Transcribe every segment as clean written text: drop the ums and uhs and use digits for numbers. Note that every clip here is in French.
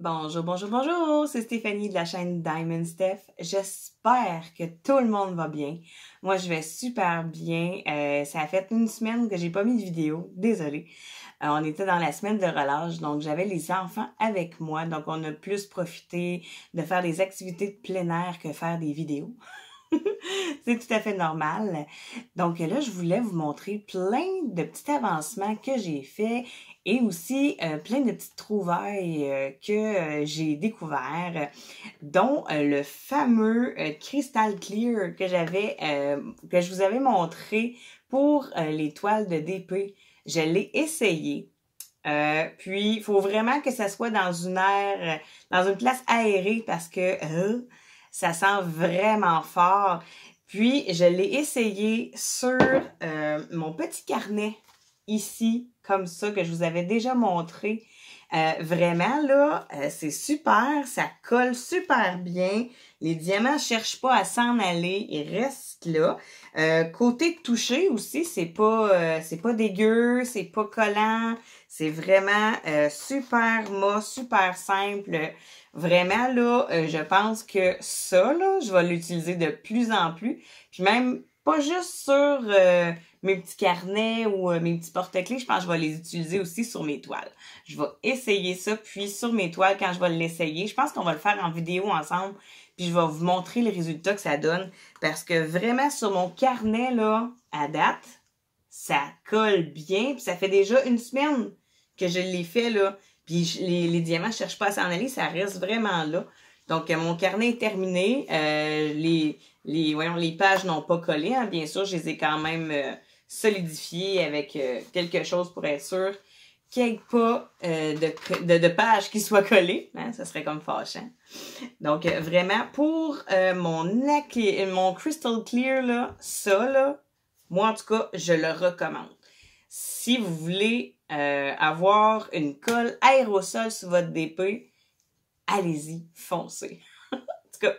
Bonjour, bonjour, bonjour! C'est Stéphanie de la chaîne Diamond Steph. J'espère que tout le monde va bien. Moi, je vais super bien. Ça a fait une semaine que j'ai pas mis de vidéo. Désolée. On était dans la semaine de relâche, donc j'avais les enfants avec moi. Donc, on a plus profité de faire des activités de plein air que faire des vidéos. C'est tout à fait normal. Donc là, je voulais vous montrer plein de petits avancements que j'ai faits et aussi plein de petites trouvailles que j'ai découvertes, dont le fameux Crystal Clear que que je vous avais montré pour les toiles de DP. Je l'ai essayé. Puis, il faut vraiment que ça soit dans dans une place aérée parce que ça sent vraiment fort. Puis, je l'ai essayé sur mon petit carnet ici, comme ça, que je vous avais déjà montré. Vraiment, là, c'est super, ça colle super bien. Les diamants ne cherchent pas à s'en aller, ils restent là. Côté toucher aussi, c'est pas dégueu, c'est pas collant. C'est vraiment super mou, super simple. Vraiment, là, je pense que ça, là, je vais l'utiliser de plus en plus. Puis même, pas juste sur mes petits carnets ou mes petits porte-clés, je pense que je vais les utiliser aussi sur mes toiles. Je vais essayer ça, puis sur mes toiles, quand je vais l'essayer, je pense qu'on va le faire en vidéo ensemble, puis je vais vous montrer les résultats que ça donne. Parce que vraiment, sur mon carnet, là, à date, ça colle bien, puis ça fait déjà une semaine que je l'ai fait, là. Puis les diamants ne cherchent pas à s'en aller, ça reste vraiment là. Donc, mon carnet est terminé. Les pages n'ont pas collé, hein. Bien sûr, je les ai quand même solidifiées avec quelque chose pour être sûr qu'il n'y ait pas de pages qui soient collées. Hein, ça serait comme fâchant. Donc, vraiment, pour mon Crystal Clear, là, ça, là, moi, en tout cas, je le recommande. Si vous voulez avoir une colle aérosol sur votre DP, allez-y, foncez. En tout cas,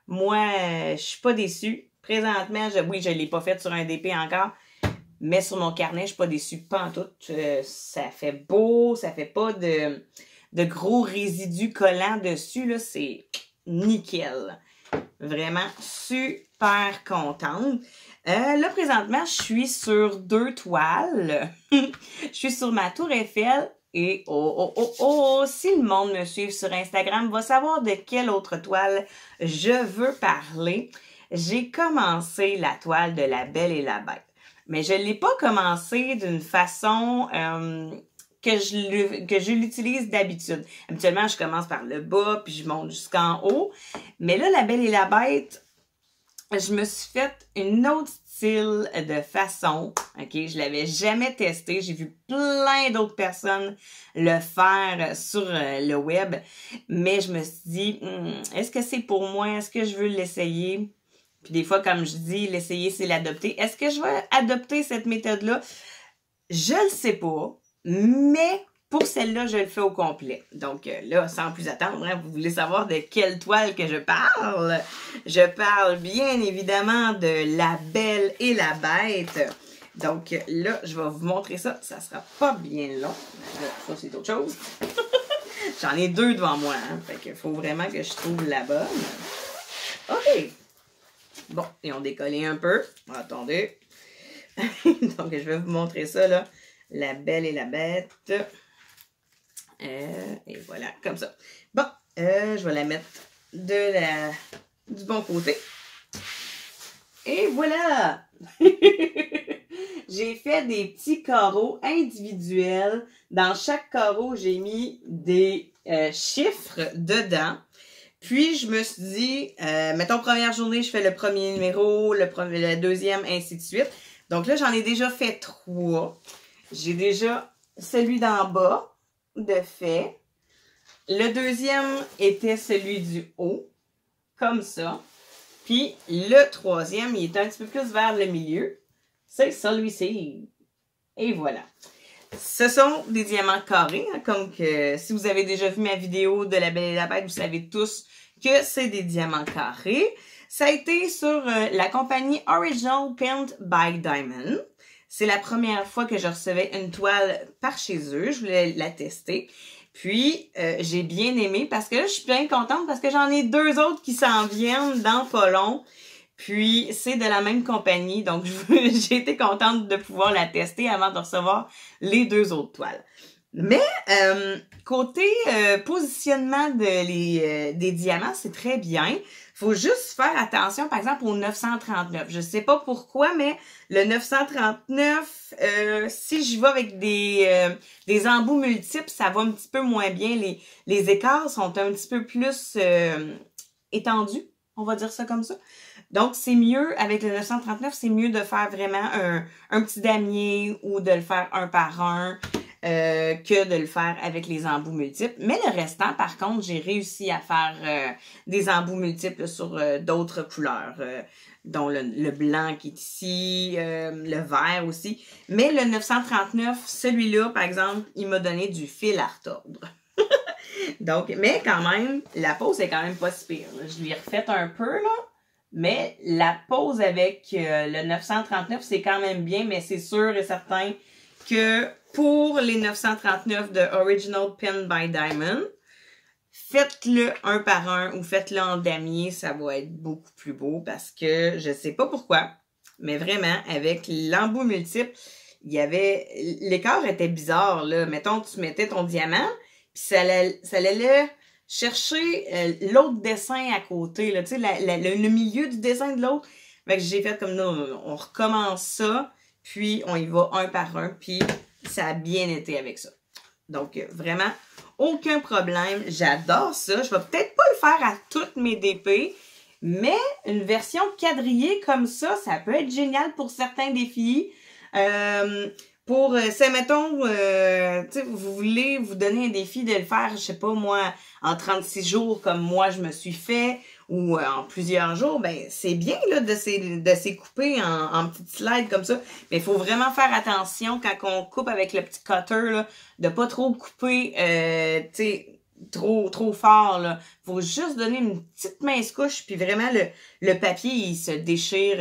moi, je suis pas déçue. Présentement, oui, je l'ai pas fait sur un DP encore, mais sur mon carnet, je suis pas déçue pantoute. Ça fait beau, ça fait pas de gros résidus collants dessus, là, c'est nickel. Vraiment super contente. Là, présentement, je suis sur 2 toiles. Je suis sur ma tour Eiffel et si le monde me suit sur Instagram va savoir de quelle autre toile je veux parler. J'ai commencé la toile de La Belle et la Bête. Mais je ne l'ai pas commencé d'une façon que je l'utilise d'habitude. Habituellement, je commence par le bas, puis je monte jusqu'en haut. Mais là, La Belle et la Bête, je me suis fait une autre style de façon. OK, je l'avais jamais testé. J'ai vu plein d'autres personnes le faire sur le web. Mais je me suis dit, est-ce que c'est pour moi? Est-ce que je veux l'essayer? Puis des fois, comme je dis, l'essayer, c'est l'adopter. Est-ce que je vais adopter cette méthode-là? Je le sais pas, mais pour celle-là, je le fais au complet. Donc là, sans plus attendre, hein, vous voulez savoir de quelle toile que je parle? Je parle bien évidemment de La Belle et la Bête. Donc là, je vais vous montrer ça. Ça sera pas bien long. Là, ça, c'est autre chose. J'en ai 2 devant moi. Hein, fait qu'il faut vraiment que je trouve la bonne. OK. Bon, et on décolle un peu. Attendez. Donc, je vais vous montrer ça, là. La Belle et la Bête. Et voilà, comme ça. Bon, je vais la mettre du bon côté. Et voilà! J'ai fait des petits carreaux individuels. Dans chaque carreau, j'ai mis des chiffres dedans. Puis, je me suis dit, mettons, première journée, je fais le premier numéro, le deuxième, ainsi de suite. Donc là, j'en ai déjà fait 3. J'ai déjà celui d'en bas de fait. Le deuxième était celui du haut, comme ça. Puis le troisième, il est un petit peu plus vers le milieu. C'est celui-ci. Et voilà. Ce sont des diamants carrés, hein, comme que si vous avez déjà vu ma vidéo de La Belle et la Bête, vous savez tous que c'est des diamants carrés. Ça a été sur la compagnie Original Paint by Diamond. C'est la première fois que je recevais une toile par chez eux. Je voulais la tester. Puis, j'ai bien aimé parce que là, je suis bien contente parce que j'en ai 2 autres qui s'en viennent dans pas long. Puis, c'est de la même compagnie, donc j'ai été contente de pouvoir la tester avant de recevoir les 2 autres toiles. Mais, côté positionnement des diamants, c'est très bien. Faut juste faire attention, par exemple, au 939. Je sais pas pourquoi, mais le 939, si je vais avec des embouts multiples, ça va un petit peu moins bien. Les écarts sont un petit peu plus étendus, on va dire ça comme ça. Donc, c'est mieux, avec le 939, c'est mieux de faire vraiment un petit damier ou de le faire un par un que de le faire avec les embouts multiples. Mais le restant, par contre, j'ai réussi à faire des embouts multiples sur d'autres couleurs, dont le blanc qui est ici, le vert aussi. Mais le 939, celui-là, par exemple, il m'a donné du fil à retordre. Donc, mais quand même, la pose est quand même pas si pire. Je l'ai refaite un peu, là. Mais la pose avec le 939, c'est quand même bien, mais c'est sûr et certain que pour les 939 de Original Pen by Diamond, faites-le un par un ou faites-le en damier, ça va être beaucoup plus beau parce que je sais pas pourquoi, mais vraiment, avec l'embout multiple, l'écart était bizarre, là. Mettons, tu mettais ton diamant, puis ça allait chercher l'autre dessin à côté, là, tu sais, le milieu du dessin de l'autre. Fait que j'ai fait comme, non, on recommence ça, puis on y va un par un, puis ça a bien été avec ça. Donc, vraiment, aucun problème. J'adore ça. Je vais peut-être pas le faire à toutes mes DP, mais une version quadrillée comme ça peut être génial pour certains défis. C'est, mettons, tu sais, vous voulez vous donner un défi de le faire, je sais pas moi, en 36 jours comme moi je me suis fait, ou en plusieurs jours, ben c'est bien là de s'y couper en petites slides comme ça. Mais il faut vraiment faire attention quand on coupe avec le petit cutter, là, de pas trop couper, tu sais, trop fort, là. Faut juste donner une petite mince couche, puis vraiment le papier, il se déchire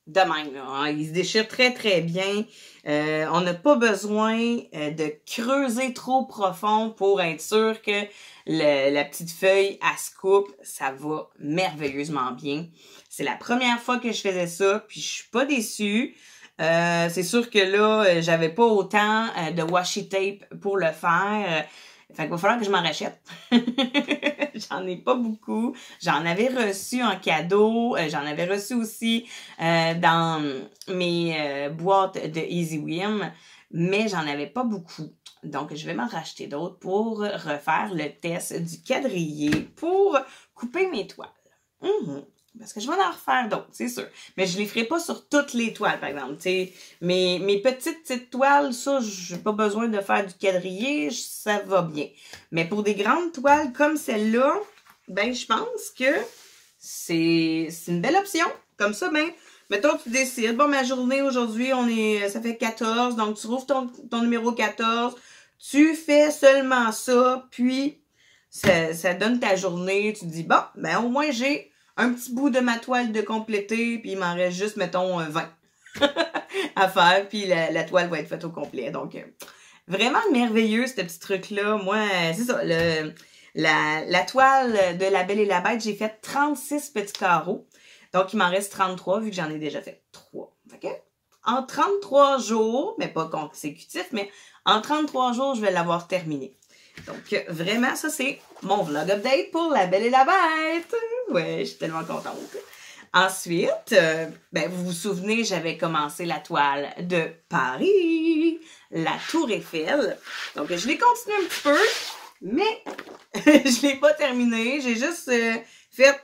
de même, là, hein. Il se déchire très, très bien. On n'a pas besoin de creuser trop profond pour être sûr que la petite feuille, elle se coupe. Ça va merveilleusement bien. C'est la première fois que je faisais ça, puis je suis pas déçue. C'est sûr que là, j'avais pas autant de washi tape pour le faire. Fait qu'il va falloir que je m'en rachète. J'en ai pas beaucoup. J'en avais reçu en cadeau. J'en avais reçu aussi dans mes boîtes de Easy Wim. Mais j'en avais pas beaucoup. Donc, je vais m'en racheter d'autres pour refaire le test du quadrillé pour couper mes toiles. Parce que je vais en refaire d'autres, c'est sûr. Mais je les ferai pas sur toutes les toiles, par exemple. T'sais, mes petites toiles, ça, j'ai pas besoin de faire du quadrillé, ça va bien. Mais pour des grandes toiles comme celle-là, ben, je pense que c'est une belle option. Comme ça, ben, mettons, tu décides, bon, ma journée aujourd'hui, ça fait 14, donc tu rouvres ton numéro 14, tu fais seulement ça, puis ça donne ta journée, tu te dis, bon, ben, au moins, j'ai un petit bout de ma toile de compléter, puis il m'en reste juste, mettons, 20 à faire, puis la toile va être faite au complet. Donc, vraiment merveilleux, ce petit truc-là. Moi, c'est ça, la toile de La Belle et la Bête, j'ai fait 36 petits carreaux. Donc, il m'en reste 33, vu que j'en ai déjà fait 3. OK? En 33 jours, mais pas consécutif, mais en 33 jours, je vais l'avoir terminé. Donc, vraiment, ça, c'est mon vlog update pour La Belle et la Bête. Ouais, je suis tellement contente. Ensuite, ben, vous vous souvenez, j'avais commencé la toile de Paris, la Tour Eiffel. Donc, je l'ai continué un petit peu, mais je l'ai pas terminé. J'ai juste fait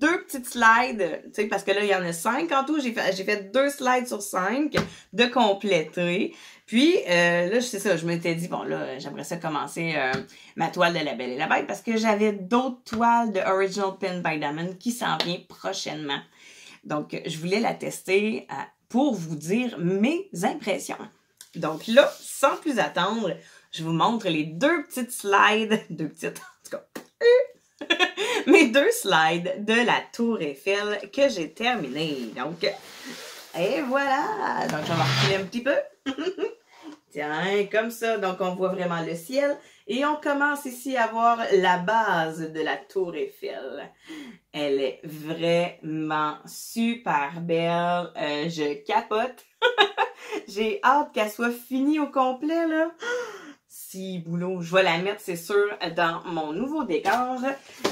2 petites slides, tu sais, parce que là, il y en a 5 en tout. J'ai fait 2 slides sur 5 de compléter. Puis, là, c'est ça, je m'étais dit, bon, là, j'aimerais ça commencer ma toile de La Belle et la Bête parce que j'avais d'autres toiles de Original Pen by Diamond qui s'en viennent prochainement. Donc, je voulais la tester pour vous dire mes impressions. Donc là, sans plus attendre, je vous montre les 2 petites slides, 2 petites, en tout cas, mes 2 slides de la Tour Eiffel que j'ai terminées. Donc, et voilà! Donc, je vais me reculer un petit peu. Tiens, comme ça. Donc, on voit vraiment le ciel. Et on commence ici à voir la base de la Tour Eiffel. Elle est vraiment super belle. Je capote. J'ai hâte qu'elle soit finie au complet, là. Si, boulot, je vais la mettre, c'est sûr, dans mon nouveau décor.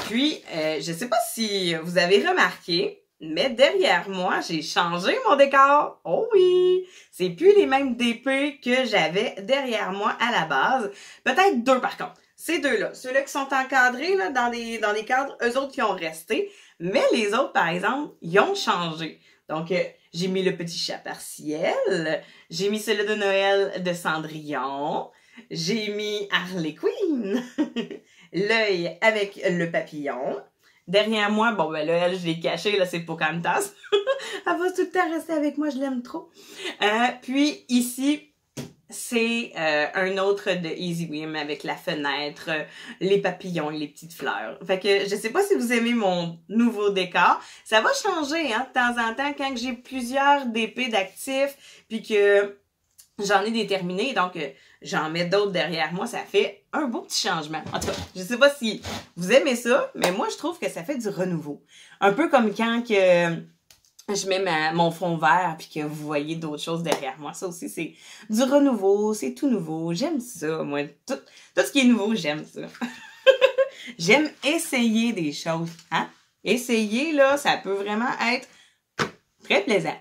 Puis, je sais pas si vous avez remarqué, mais derrière moi, j'ai changé mon décor. Oh oui! C'est plus les mêmes DP que j'avais derrière moi à la base. Peut-être deux, par contre. Ces deux-là. Ceux-là qui sont encadrés là, dans des cadres, eux autres qui ont resté. Mais les autres, par exemple, ils ont changé. Donc, j'ai mis le petit chat partiel. J'ai mis celui de Noël de Cendrillon. J'ai mis Harley Quinn. L'œil avec le papillon. Derrière moi, bon ben là, elle, je l'ai caché, là, c'est Pocahontas. Elle va tout le temps rester avec moi, je l'aime trop. Puis ici, c'est un autre de Easy Whim avec la fenêtre, les papillons et les petites fleurs. Fait que je sais pas si vous aimez mon nouveau décor. Ça va changer, hein, de temps en temps, quand j'ai plusieurs DP d'actifs, puis que j'en ai déterminé, donc j'en mets d'autres derrière moi, ça fait un beau petit changement. En tout cas, je sais pas si vous aimez ça, mais moi je trouve que ça fait du renouveau. Un peu comme quand que je mets mon fond vert puis que vous voyez d'autres choses derrière moi. Ça aussi, c'est du renouveau, c'est tout nouveau. J'aime ça, moi. Tout ce qui est nouveau, j'aime ça. J'aime essayer des choses, hein? Essayer, là, ça peut vraiment être très plaisant.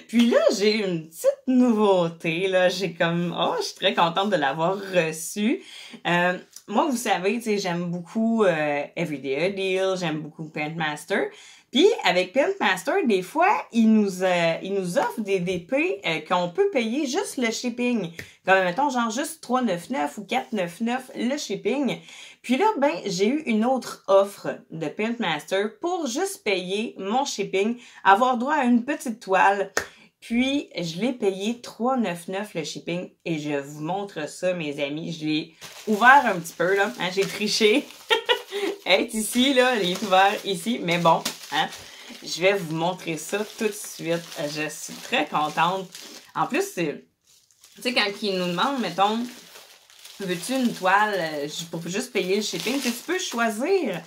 Puis là, j'ai une petite nouveauté, là, j'ai comme, oh, je suis très contente de l'avoir reçue. Moi, vous savez, tu sais, j'aime beaucoup Everyday a Deal, j'aime beaucoup Paintmaster. Puis, avec Paintmaster, des fois, ils nous offrent des DP qu'on peut payer juste le shipping. Comme, mettons, genre juste 3,99 ou 4,99 le shipping. Puis là, ben, j'ai eu une autre offre de Paintmaster pour juste payer mon shipping, avoir droit à une petite toile. Puis, je l'ai payé 3,99 le shipping et je vous montre ça, mes amis. Je l'ai ouvert un petit peu, là. Hein, j'ai triché. Elle est ici, là. Elle est ouverte ici. Mais bon, hein, je vais vous montrer ça tout de suite. Je suis très contente. En plus, c'est... Tu sais, quand ils nous demandent, mettons, veux-tu une toile pour juste payer le shipping, tu peux choisir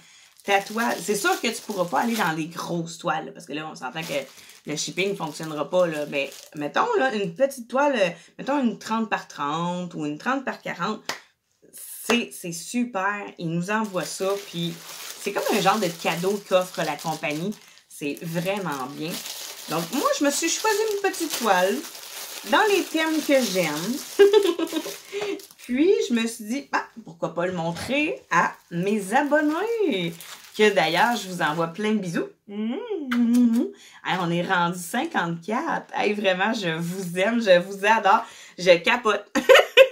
ta toile. C'est sûr que tu pourras pas aller dans les grosses toiles, là, parce que là, on s'entend que le shipping ne fonctionnera pas, là. Mais mettons, là, une petite toile, mettons une 30 par 30 ou une 30 par 40, c'est super. Ils nous envoient ça, puis c'est comme un genre de cadeau qu'offre la compagnie. C'est vraiment bien. Donc, moi, je me suis choisi une petite toile dans les thèmes que j'aime. Puis, je me suis dit, ah, pourquoi pas le montrer à mes abonnés? Que d'ailleurs, je vous envoie plein de bisous. Hey, on est rendu 54. Hey, vraiment, je vous aime, je vous adore. Je capote.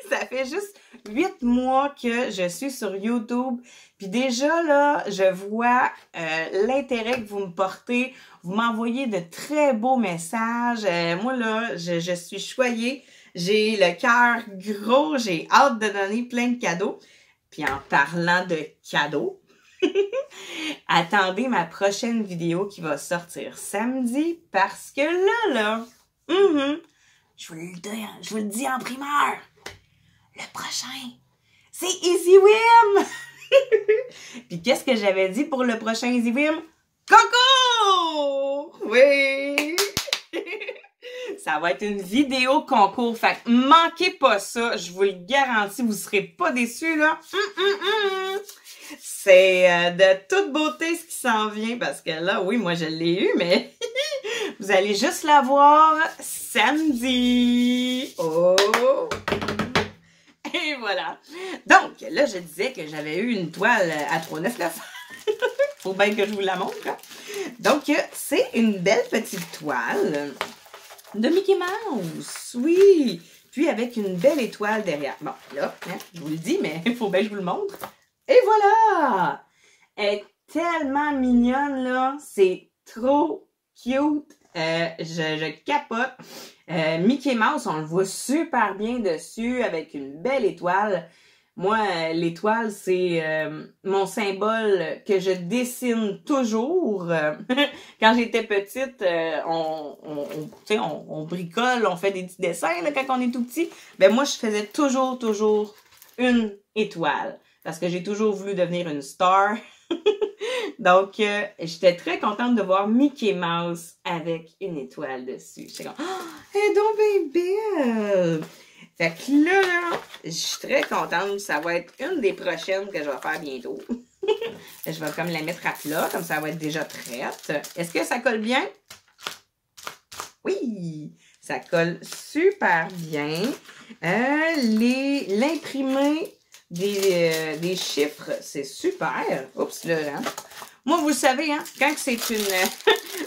Ça fait juste 8 mois que je suis sur YouTube. Puis déjà, là, je vois l'intérêt que vous me portez. Vous m'envoyez de très beaux messages. Moi, là, je suis choyée. J'ai le cœur gros. J'ai hâte de donner plein de cadeaux. Puis en parlant de cadeaux, attendez ma prochaine vidéo qui va sortir samedi. Parce que là, je vous le dis en primeur. Le prochain, c'est Easy Whim! Puis qu'est-ce que j'avais dit pour le prochain Easy Whim? Concours! Oui! Ça va être une vidéo concours. Fait que manquez pas ça. Je vous le garantis, vous serez pas déçus, là. C'est de toute beauté ce qui s'en vient. Parce que là, oui, moi, je l'ai eu, mais vous allez juste la voir samedi. Oh! Et voilà. Donc, là, je disais que j'avais eu une toile à 3,99. Faut bien que je vous la montre. Hein? Donc, c'est une belle petite toile de Mickey Mouse. Oui. Puis, avec une belle étoile derrière. Bon, là, hein, je vous le dis, mais il faut bien que je vous le montre. Et voilà! Elle est tellement mignonne, là. C'est trop cute. Je capote. Mickey Mouse, on le voit super bien dessus avec une belle étoile. Moi, l'étoile, c'est mon symbole que je dessine toujours. Quand j'étais petite, on bricole, on fait des petits dessins là, quand on est tout petit. Ben moi, je faisais toujours une étoile. Parce que j'ai toujours voulu devenir une star. Donc, j'étais très contente de voir Mickey Mouse avec une étoile dessus. J'étais comme, oh, elle est donc bien belle! Fait que là, je suis très contente. Ça va être une des prochaines que je vais faire bientôt. Je vais comme la mettre à plat, comme ça va être déjà prête. Est-ce que ça colle bien? Oui! Ça colle super bien. L'imprimé des chiffres, c'est super. Oups, là, hein? Moi, vous le savez, hein, quand c'est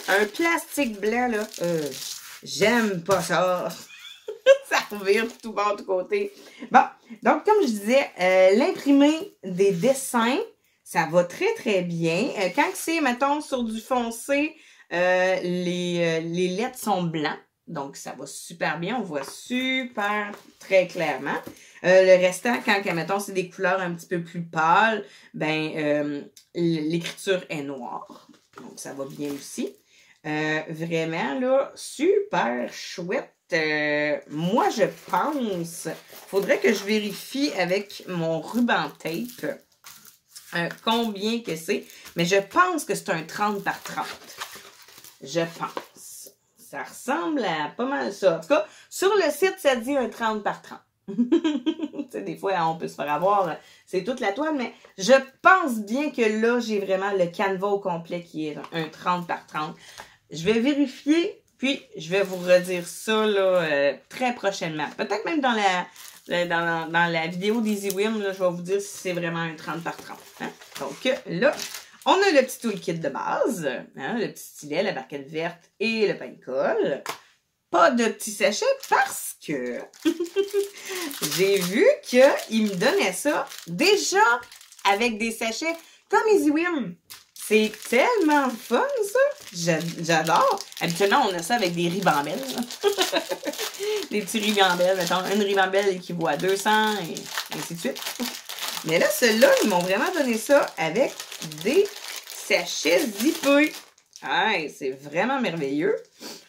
un plastique blanc, là, j'aime pas ça. Ça revire de tout bord, de côté. Bon, donc, comme je disais, l'imprimé des dessins, ça va très, très bien. Quand c'est, mettons, sur du foncé, les lettres sont blancs. Donc, ça va super bien. On voit super, très clairement. Le restant, quand, mettons, c'est des couleurs un petit peu plus pâles, ben, l'écriture est noire. Donc, ça va bien aussi. Vraiment, là, super chouette. Moi, je pense, faudrait que je vérifie avec mon ruban tape combien que c'est. Mais je pense que c'est un 30 par 30. Je pense. Ça ressemble à pas mal ça. En tout cas, sur le site, ça dit un 30 par 30. Tu sais, des fois, on peut se faire avoir, c'est toute la toile, mais je pense bien que là, j'ai vraiment le canevas au complet qui est un 30 par 30. Je vais vérifier, puis je vais vous redire ça là, très prochainement. Peut-être même dans la vidéo d'Easy Whim, là, je vais vous dire si c'est vraiment un 30 par 30. Hein? Donc là, on a le petit toolkit de base, hein, le petit stylet, la barquette verte et le pain de colle. Pas de petit sachet parce que j'ai vu qu'il me donnait ça déjà avec des sachets comme Easy Whim. C'est tellement fun, ça! J'adore! Habituellement, on a ça avec des ribambelles. Des petits ribambelles. Mettons, une ribambelle équivaut à 200 et ainsi de suite. Mais là, ceux-là, ils m'ont vraiment donné ça avec des sachets zippés. Ouais, c'est vraiment merveilleux.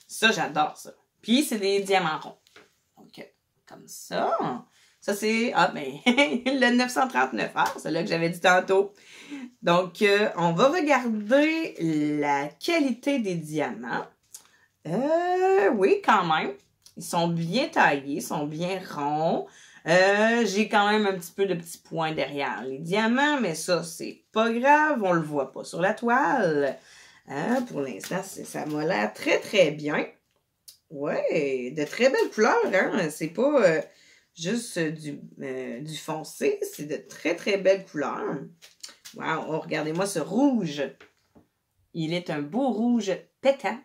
Ça, j'adore ça. Puis, c'est des diamants ronds. Donc, comme ça. Ça, c'est, le 939. Ah, c'est là que j'avais dit tantôt. Donc, on va regarder la qualité des diamants. Oui, quand même. Ils sont bien taillés, ils sont bien ronds. J'ai quand même un petit peu de petits points derrière les diamants, mais ça, c'est pas grave. On le voit pas sur la toile. Pour l'instant, ça m'a l'air très, très bien. Ouais, de très belles couleurs, hein. C'est pas juste du foncé, c'est de très, très belles couleurs. Wow, oh, regardez-moi ce rouge. Il est un beau rouge pétant.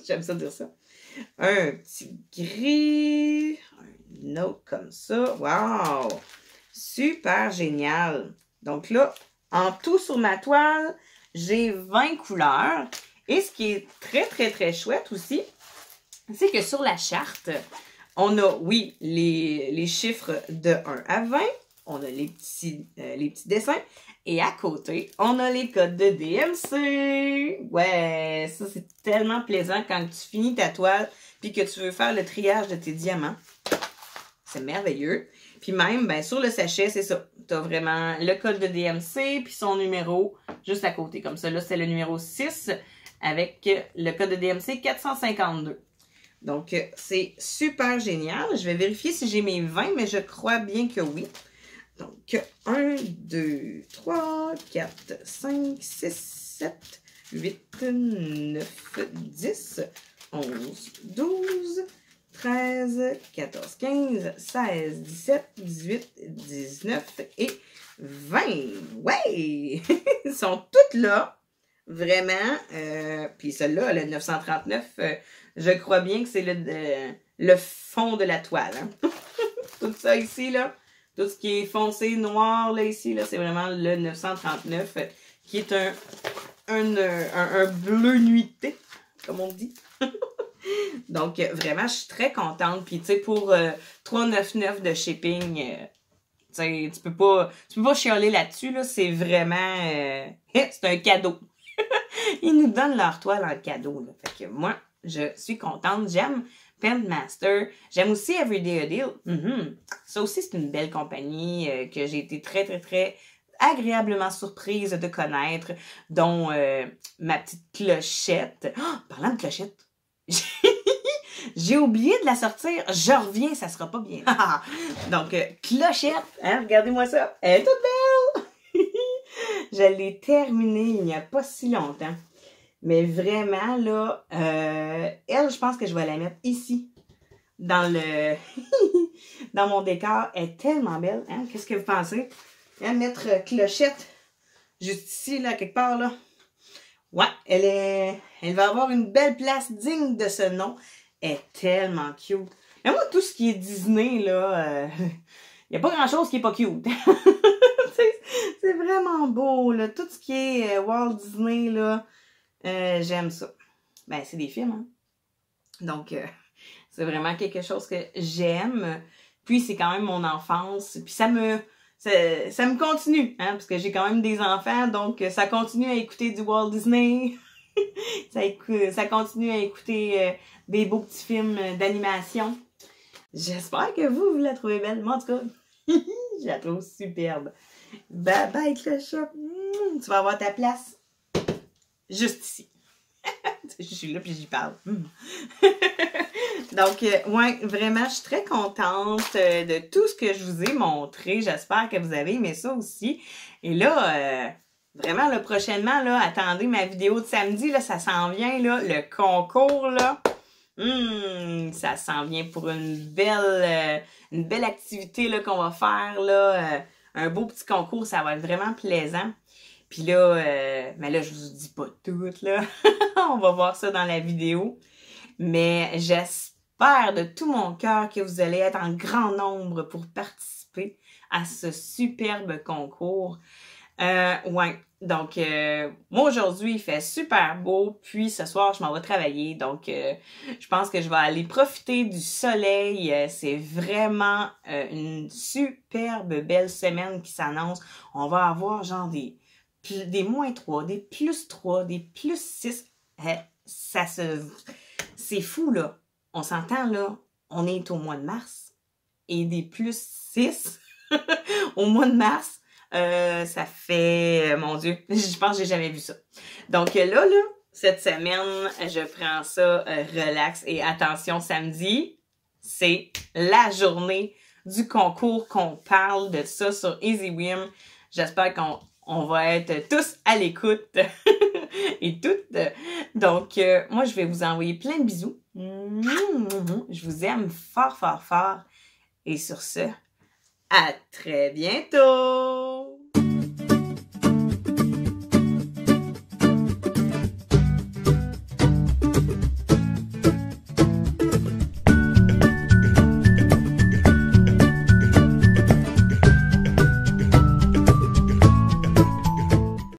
J'aime ça dire ça. Un petit gris. Un autre comme ça. Wow! Super génial. Donc là, en tout sur ma toile, j'ai 20 couleurs. Et ce qui est très, très, très chouette aussi, c'est que sur la charte, on a, oui, les chiffres de 1 à 20. On a les petits dessins. Et à côté, on a les codes de DMC. Ouais, ça c'est tellement plaisant quand tu finis ta toile puis que tu veux faire le triage de tes diamants. C'est merveilleux. Puis même, ben, sur le sachet, c'est ça. Tu as vraiment le code de DMC puis son numéro juste à côté. Comme ça, là, c'est le numéro 6 avec le code de DMC 452. Donc, c'est super génial. Je vais vérifier si j'ai mes 20, mais je crois bien que oui. Donc, 1, 2, 3, 4, 5, 6, 7, 8, 9, 10, 11, 12, 13, 14, 15, 16, 17, 18, 19 et 20. Ouais! Ils sont toutes là. Vraiment. Puis celle-là, le 939, je crois bien que c'est le fond de la toile. Hein? Tout ça ici, là. Tout ce qui est foncé, noir, là, ici, là, c'est vraiment le 939, qui est un bleu nuité, comme on dit. Donc, vraiment, je suis très contente. Puis, tu sais, pour 3,99 de shipping, tu sais, tu peux pas chialer là-dessus, là. C'est vraiment, c'est un cadeau. Ils nous donnent leur toile en cadeau, là. Fait que moi, je suis contente. J'aime Pentmaster. J'aime aussi Everyday a Deal. Ça aussi, c'est une belle compagnie que j'ai été très, très, très agréablement surprise de connaître, dont ma petite clochette. Oh, parlant de clochette, j'ai oublié de la sortir. Je reviens, ça sera pas bien. Donc, clochette, hein, regardez-moi ça. Elle est toute belle! Je l'ai terminée il n'y a pas si longtemps. Mais vraiment, là, elle, je pense que je vais la mettre ici, dans le dans mon décor. Elle est tellement belle, hein? Qu'est-ce que vous pensez? Hein, mettre clochette juste ici, là, quelque part, là. Ouais, elle va avoir une belle place digne de ce nom. Elle est tellement cute. Mais moi, tout ce qui est Disney, là, il n'y a pas grand-chose qui est pas cute. C'est vraiment beau, là. Tout ce qui est Walt Disney, là, j'aime ça. Ben, c'est des films, hein. Donc, c'est vraiment quelque chose que j'aime. Puis, c'est quand même mon enfance. Puis, ça me continue, hein, parce que j'ai quand même des enfants, donc ça continue à écouter du Walt Disney. ça continue à écouter des beaux petits films d'animation. J'espère que vous la trouvez belle. Moi, en tout cas, je la trouve superbe. Bye bye, clochette. Tu vas avoir ta place juste ici. Je suis là puis j'y parle. Donc, ouais, vraiment, je suis très contente de tout ce que je vous ai montré. J'espère que vous avez aimé ça aussi. Et là, vraiment, là, prochainement, là, attendez ma vidéo de samedi, là, ça s'en vient, là, le concours, là. Ça s'en vient pour une belle activité, là, qu'on va faire, là. Un beau petit concours, ça va être vraiment plaisant. Puis là, mais là, je vous dis pas tout, là. On va voir ça dans la vidéo. Mais j'espère de tout mon cœur que vous allez être en grand nombre pour participer à ce superbe concours. Ouais, donc moi aujourd'hui, il fait super beau. Puis ce soir, je m'en vais travailler. Donc, je pense que je vais aller profiter du soleil. C'est vraiment une superbe belle semaine qui s'annonce. On va avoir genre des -3, des +3, des +6. C'est fou, là. On s'entend, là. On est au mois de mars. Et des +6 au mois de mars, ça fait... mon Dieu, je pense que j'ai jamais vu ça. Donc là, cette semaine, je prends ça relax. Et attention, samedi, c'est la journée du concours qu'on parle de ça sur EasyWim. J'espère qu'on va être tous à l'écoute et toutes. Donc, moi, je vais vous envoyer plein de bisous. Je vous aime fort, fort, fort. Et sur ce, à très bientôt!